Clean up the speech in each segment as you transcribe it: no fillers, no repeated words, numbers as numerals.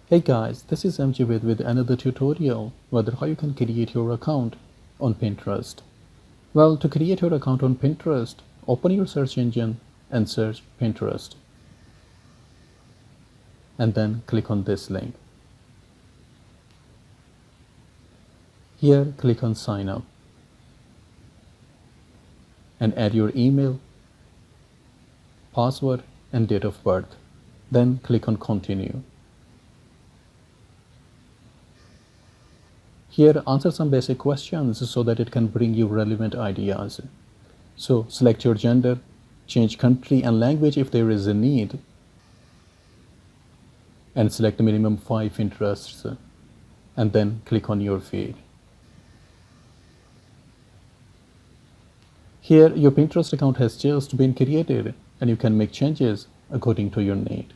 Hey guys, this is 𝐓𝐸 with another tutorial whether how you can create your account on Pinterest. Well, to create your account on Pinterest, open your search engine and search Pinterest. And then click on this link. Here, click on sign up. And add your email, password, and date of birth. Then click on continue. Here, answer some basic questions so that it can bring you relevant ideas. So select your gender, change country and language if there is a need, and select minimum 5 interests, and then click on your feed. Here, your Pinterest account has just been created and you can make changes according to your need.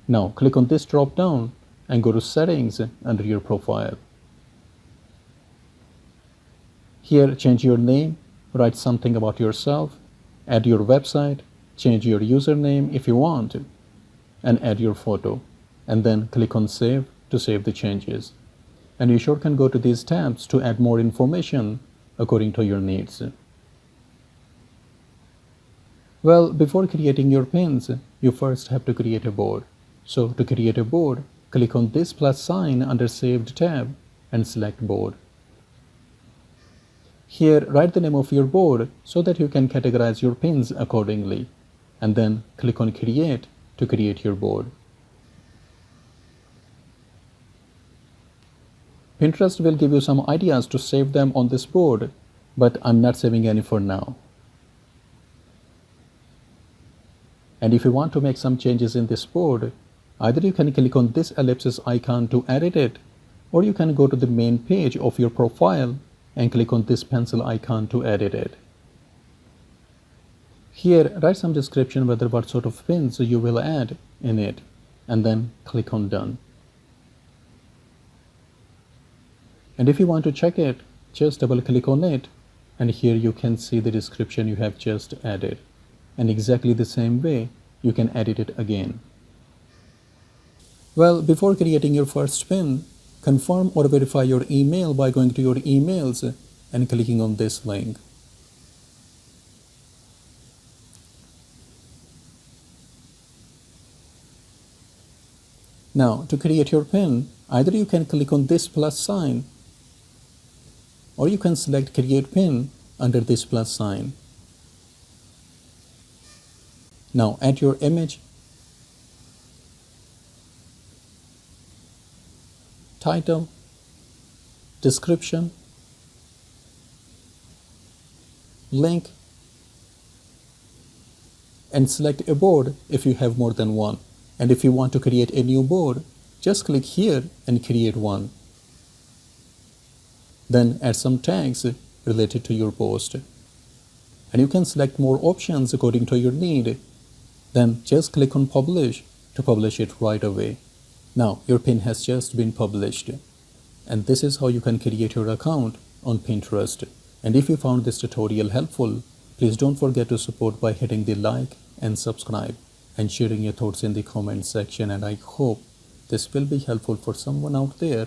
Now, click on this drop down and go to settings under your profile. Here, change your name, write something about yourself, add your website, change your username if you want, and add your photo, and then click on save to save the changes. And you sure can go to these tabs to add more information according to your needs. Well, before creating your pins, you first have to create a board. So to create a board, click on this plus sign under Saved tab and select Board. Here, write the name of your board so that you can categorize your pins accordingly, and then click on Create to create your board. Pinterest will give you some ideas to save them on this board, but I'm not saving any for now. And if you want to make some changes in this board, either you can click on this ellipsis icon to edit it, or you can go to the main page of your profile and click on this pencil icon to edit it. Here, write some description whether what sort of pins you will add in it, and then click on Done. And if you want to check it, just double click on it, and here you can see the description you have just added. And exactly the same way, you can edit it again. Well, before creating your first pin, confirm or verify your email by going to your emails and clicking on this link. Now, to create your pin, either you can click on this plus sign, or you can select Create Pin under this plus sign. Now, add your image, title, description, link, and select a board if you have more than one. And if you want to create a new board, just click here and create one. Then add some tags related to your post. And you can select more options according to your need. Then just click on Publish to publish it right away. Now, your pin has just been published. And this is how you can create your account on Pinterest. And if you found this tutorial helpful, please don't forget to support by hitting the like and subscribe and sharing your thoughts in the comment section. And I hope this will be helpful for someone out there.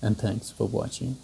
And thanks for watching.